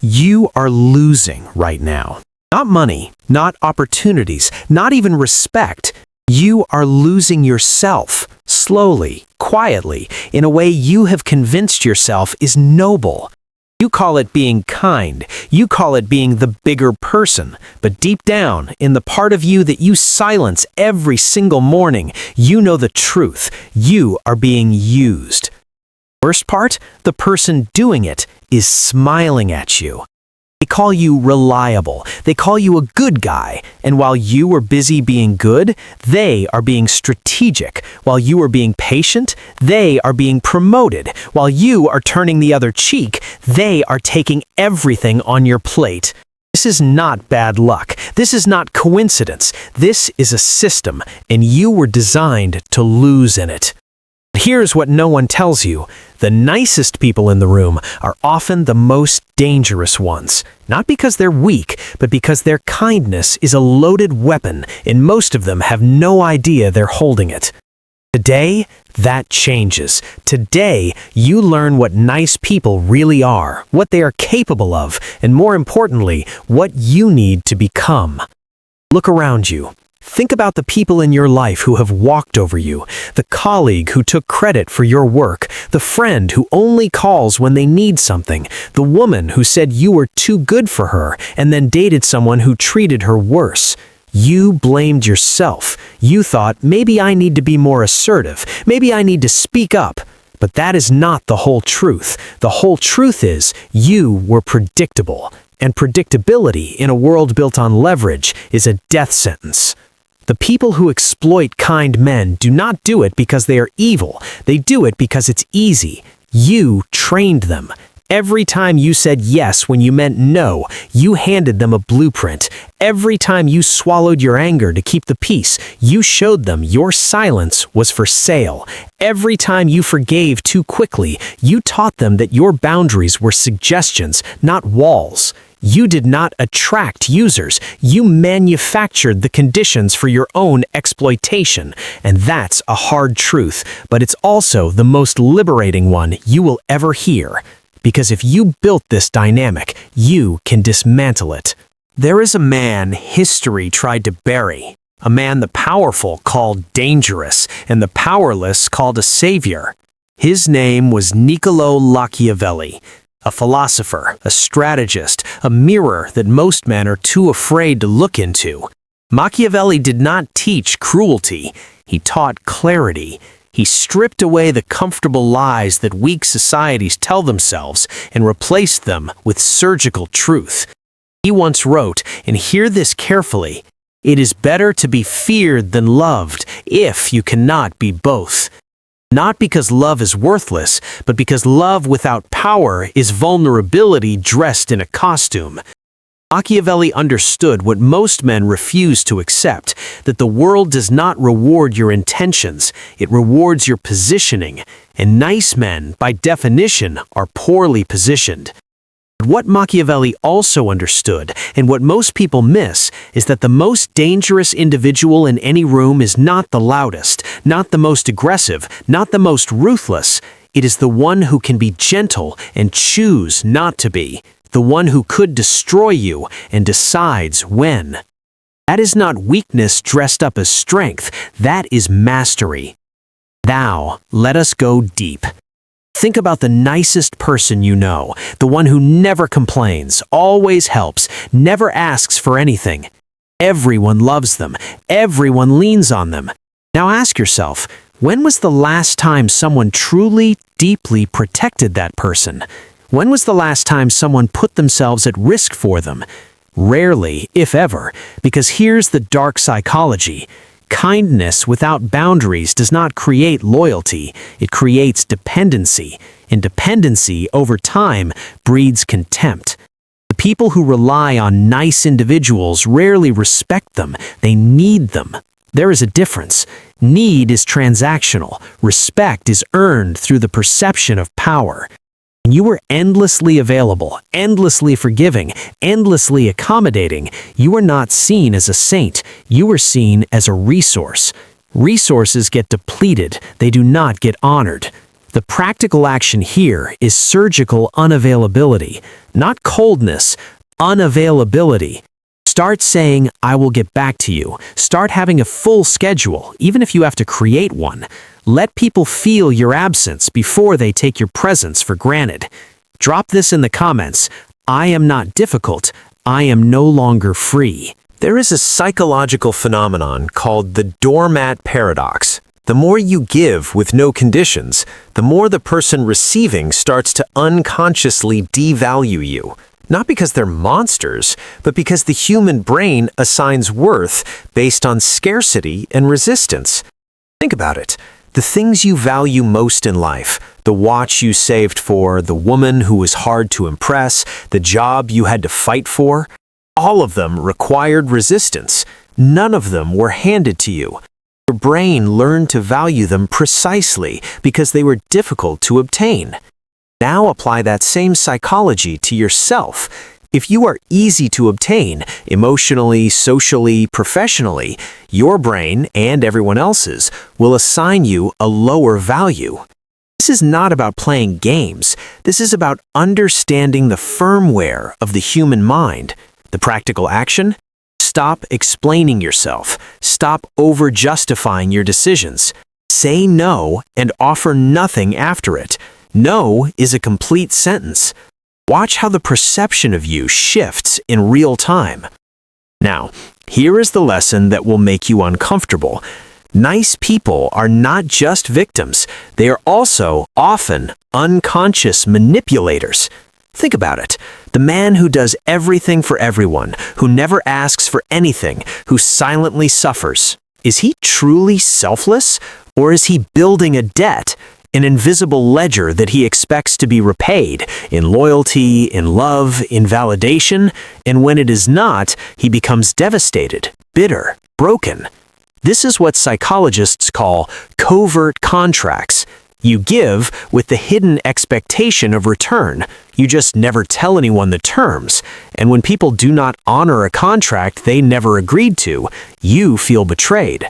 You are losing right now. Not money, not opportunities, not even respect. You are losing yourself, slowly, quietly, in a way you have convinced yourself is noble. You call it being kind, you call it being the bigger person, but deep down, in the part of you that you silence every single morning, you know the truth. You are being used. Worst part, the person doing it is smiling at you. They call you reliable, they call you a good guy, and while you are busy being good, they are being strategic. While you are being patient, they are being promoted. While you are turning the other cheek, they are taking everything on your plate. This is not bad luck. This is not coincidence. This is a system, and you were designed to lose in it. Here's what no one tells you. The nicest people in the room are often the most dangerous ones. Not because they're weak, but because their kindness is a loaded weapon, and most of them have no idea they're holding it. Today, that changes. Today, you learn what nice people really are, what they are capable of, and more importantly, what you need to become. Look around you. Think about the people in your life who have walked over you, the colleague who took credit for your work, the friend who only calls when they need something, the woman who said you were too good for her and then dated someone who treated her worse. You blamed yourself. You thought, maybe I need to be more assertive, maybe I need to speak up. But that is not the whole truth. The whole truth is, you were predictable. And predictability in a world built on leverage is a death sentence. The people who exploit kind men do not do it because they are evil. They do it because it's easy. You trained them. Every time you said yes when you meant no, you handed them a blueprint. Every time you swallowed your anger to keep the peace, you showed them your silence was for sale. Every time you forgave too quickly, you taught them that your boundaries were suggestions, not walls. You did not attract users. You manufactured the conditions for your own exploitation. And that's a hard truth, but it's also the most liberating one you will ever hear. Because if you built this dynamic, you can dismantle it. There is a man history tried to bury. A man the powerful called dangerous, and the powerless called a savior. His name was Niccolò Machiavelli. A philosopher, a strategist, a mirror that most men are too afraid to look into. Machiavelli did not teach cruelty, he taught clarity. He stripped away the comfortable lies that weak societies tell themselves and replaced them with surgical truth. He once wrote, and hear this carefully, "It is better to be feared than loved, if you cannot be both." Not because love is worthless, but because love without power is vulnerability dressed in a costume. Machiavelli understood what most men refuse to accept, that the world does not reward your intentions, it rewards your positioning, and nice men, by definition, are poorly positioned. But what Machiavelli also understood, and what most people miss, is that the most dangerous individual in any room is not the loudest, not the most aggressive, not the most ruthless. It is the one who can be gentle and choose not to be, the one who could destroy you and decides when. That is not weakness dressed up as strength, that is mastery. Now, let us go deep. Think about the nicest person you know, the one who never complains, always helps, never asks for anything. Everyone loves them. Everyone leans on them. Now ask yourself, when was the last time someone truly, deeply protected that person? When was the last time someone put themselves at risk for them? Rarely, if ever, because here's the dark psychology. Kindness without boundaries does not create loyalty, it creates dependency, and dependency over time breeds contempt. The people who rely on nice individuals rarely respect them, they need them. There is a difference. Need is transactional, respect is earned through the perception of power. When you were endlessly available, endlessly forgiving, endlessly accommodating, you were not seen as a saint, you were seen as a resource. Resources get depleted, they do not get honored. The practical action here is surgical unavailability, not coldness, unavailability. Start saying, I will get back to you. Start having a full schedule, even if you have to create one. Let people feel your absence before they take your presence for granted. Drop this in the comments. I am not difficult. I am no longer free. There is a psychological phenomenon called the Doormat Paradox. The more you give with no conditions, the more the person receiving starts to unconsciously devalue you. Not because they're monsters, but because the human brain assigns worth based on scarcity and resistance. Think about it. The things you value most in life, the watch you saved for, the woman who was hard to impress, the job you had to fight for, all of them required resistance. None of them were handed to you. Your brain learned to value them precisely because they were difficult to obtain. Now apply that same psychology to yourself. If you are easy to obtain, emotionally, socially, professionally, your brain and everyone else's will assign you a lower value. This is not about playing games. This is about understanding the firmware of the human mind. The practical action? Stop explaining yourself. Stop over-justifying your decisions. Say no and offer nothing after it. No is a complete sentence. Watch how the perception of you shifts in real time. Now, here is the lesson that will make you uncomfortable. Nice people are not just victims. They are also often unconscious manipulators. Think about it. The man who does everything for everyone, who never asks for anything, who silently suffers. Is he truly selfless, or is he building a debt? An invisible ledger that he expects to be repaid in loyalty, in love, in validation, and when it is not, he becomes devastated, bitter, broken. This is what psychologists call covert contracts. You give with the hidden expectation of return. You just never tell anyone the terms. And when people do not honor a contract they never agreed to, you feel betrayed.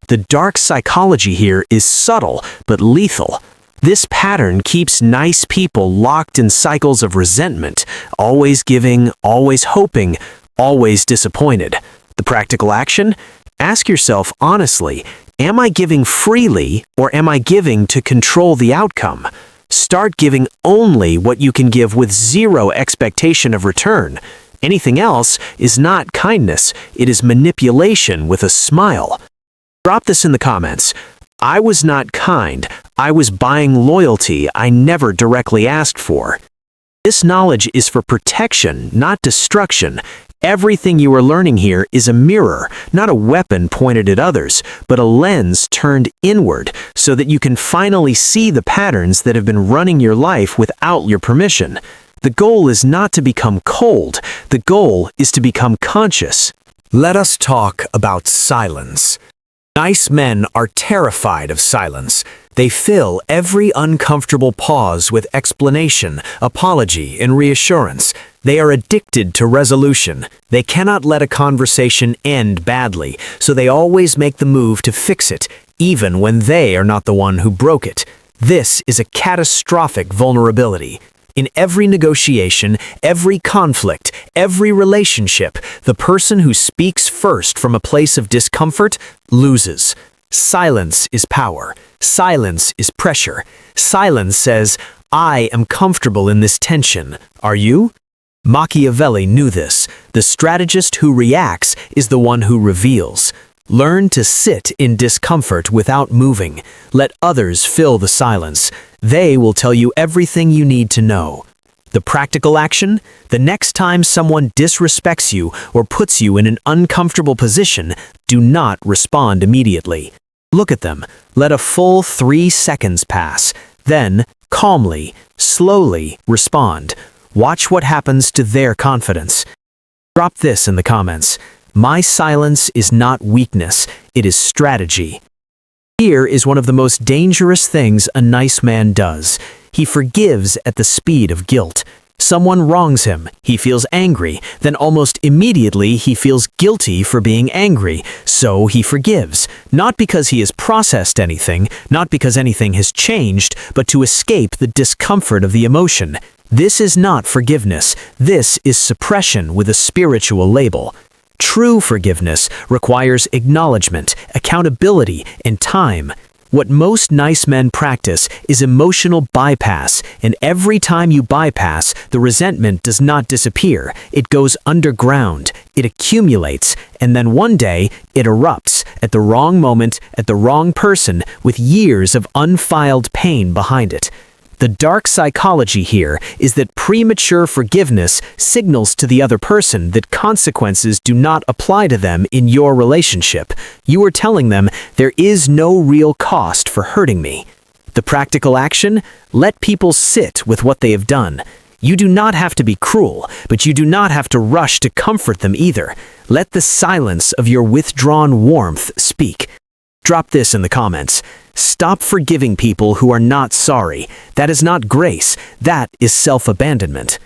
The dark psychology here is subtle but lethal. This pattern keeps nice people locked in cycles of resentment, always giving, always hoping, always disappointed. The practical action? Ask yourself honestly, am I giving freely or am I giving to control the outcome? Start giving only what you can give with zero expectation of return. Anything else is not kindness, it is manipulation with a smile. Drop this in the comments. I was not kind. I was buying loyalty I never directly asked for. This knowledge is for protection, not destruction. Everything you are learning here is a mirror, not a weapon pointed at others, but a lens turned inward so that you can finally see the patterns that have been running your life without your permission. The goal is not to become cold. The goal is to become conscious. Let us talk about silence. Nice men are terrified of silence. They fill every uncomfortable pause with explanation, apology, and reassurance. They are addicted to resolution. They cannot let a conversation end badly, so they always make the move to fix it, even when they are not the one who broke it. This is a catastrophic vulnerability. In every negotiation, every conflict, every relationship, the person who speaks first from a place of discomfort loses. Silence is power. Silence is pressure. Silence says, I am comfortable in this tension. Are you? Machiavelli knew this. The strategist who reacts is the one who reveals. Learn to sit in discomfort without moving. Let others fill the silence. They will tell you everything you need to know. The practical action? The next time someone disrespects you or puts you in an uncomfortable position, do not respond immediately. Look at them. Let a full 3 seconds pass. Then, calmly, slowly respond. Watch what happens to their confidence. Drop this in the comments. My silence is not weakness, it is strategy. Here is one of the most dangerous things a nice man does. He forgives at the speed of guilt. Someone wrongs him, he feels angry, then almost immediately he feels guilty for being angry, so he forgives, not because he has processed anything, not because anything has changed, but to escape the discomfort of the emotion. This is not forgiveness, this is suppression with a spiritual label. True forgiveness requires acknowledgement, accountability, and time. What most nice men practice is emotional bypass, and every time you bypass, the resentment does not disappear. It goes underground, it accumulates, and then one day, it erupts at the wrong moment, at the wrong person, with years of unfiled pain behind it. The dark psychology here is that premature forgiveness signals to the other person that consequences do not apply to them in your relationship. You are telling them there is no real cost for hurting me. The practical action? Let people sit with what they have done. You do not have to be cruel, but you do not have to rush to comfort them either. Let the silence of your withdrawn warmth speak. Drop this in the comments. Stop forgiving people who are not sorry. That is not grace. That is self-abandonment.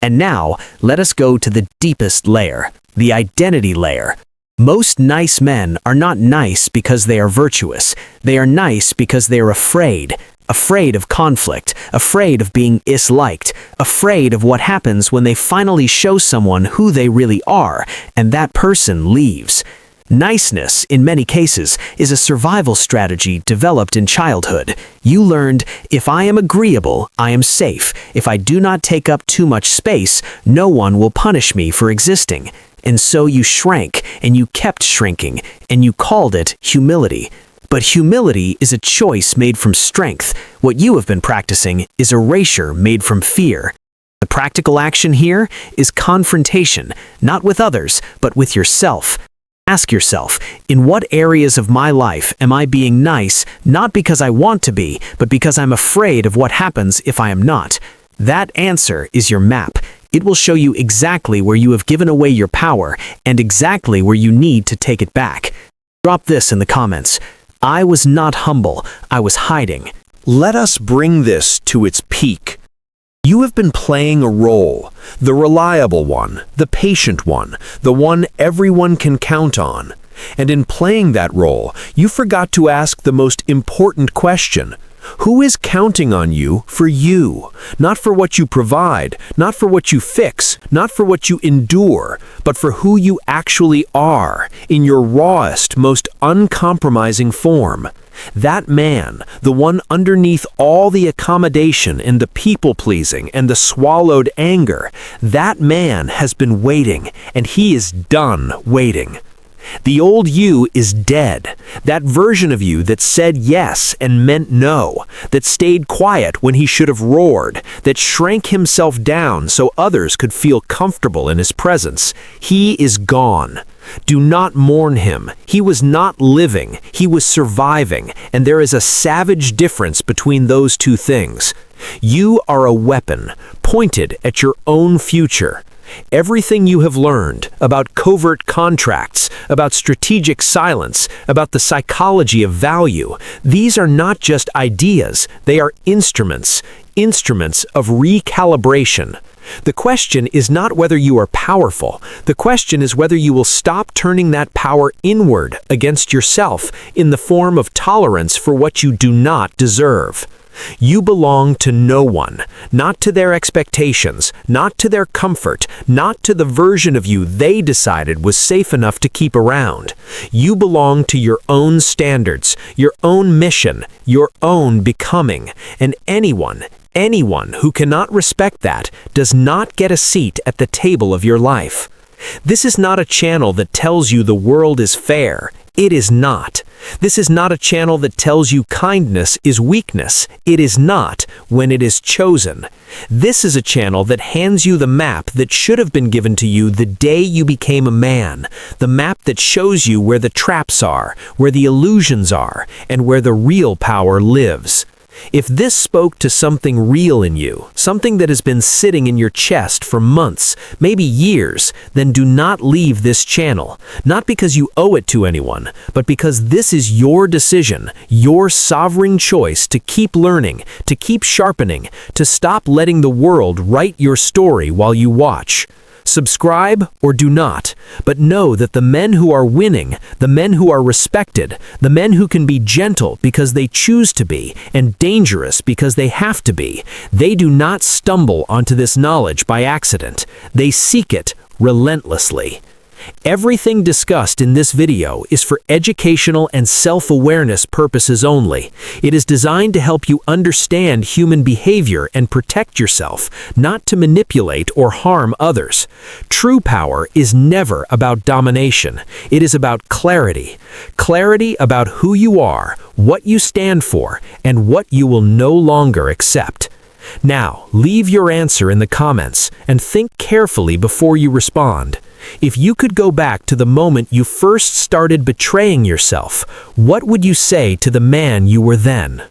And now, let us go to the deepest layer, the identity layer. Most nice men are not nice because they are virtuous. They are nice because they are afraid. Afraid of conflict, afraid of being disliked, afraid of what happens when they finally show someone who they really are, and that person leaves. Niceness, in many cases, is a survival strategy developed in childhood. You learned, if I am agreeable, I am safe. If I do not take up too much space, no one will punish me for existing. And so you shrank, and you kept shrinking, and you called it humility. But humility is a choice made from strength. What you have been practicing is erasure made from fear. The practical action here is confrontation, not with others, but with yourself. Ask yourself, in what areas of my life am I being nice, not because I want to be, but because I'm afraid of what happens if I am not? That answer is your map. It will show you exactly where you have given away your power and exactly where you need to take it back. Drop this in the comments. I was not humble, I was hiding. Let us bring this to its peak. You have been playing a role, the reliable one, the patient one, the one everyone can count on. And in playing that role, you forgot to ask the most important question. Who is counting on you for you? Not for what you provide, not for what you fix, not for what you endure, but for who you actually are, in your rawest, most uncompromising form. That man, the one underneath all the accommodation and the people-pleasing and the swallowed anger, that man has been waiting, and he is done waiting. The old you is dead, that version of you that said yes and meant no, that stayed quiet when he should have roared, that shrank himself down so others could feel comfortable in his presence. He is gone. Do not mourn him. He was not living, he was surviving, and there is a savage difference between those two things. You are a weapon, pointed at your own future. Everything you have learned about covert contracts, about strategic silence, about the psychology of value, these are not just ideas, they are instruments of recalibration. The question is not whether you are powerful. The question is whether you will stop turning that power inward against yourself in the form of tolerance for what you do not deserve. You belong to no one, not to their expectations, not to their comfort, not to the version of you they decided was safe enough to keep around. You belong to your own standards, your own mission, your own becoming, and anyone who cannot respect that does not get a seat at the table of your life. This is not a channel that tells you the world is fair. It is not. This is not a channel that tells you kindness is weakness. It is not, when it is chosen. This is a channel that hands you the map that should have been given to you the day you became a man. The map that shows you where the traps are, where the illusions are, and where the real power lives. If this spoke to something real in you, something that has been sitting in your chest for months, maybe years, then do not leave this channel. Not because you owe it to anyone, but because this is your decision, your sovereign choice to keep learning, to keep sharpening, to stop letting the world write your story while you watch. Subscribe or do not, but know that the men who are winning, the men who are respected, the men who can be gentle because they choose to be, and dangerous because they have to be, they do not stumble onto this knowledge by accident. They seek it relentlessly. Everything discussed in this video is for educational and self-awareness purposes only. It is designed to help you understand human behavior and protect yourself, not to manipulate or harm others. True power is never about domination. It is about clarity. Clarity about who you are, what you stand for, and what you will no longer accept. Now, leave your answer in the comments and think carefully before you respond. If you could go back to the moment you first started betraying yourself, what would you say to the man you were then?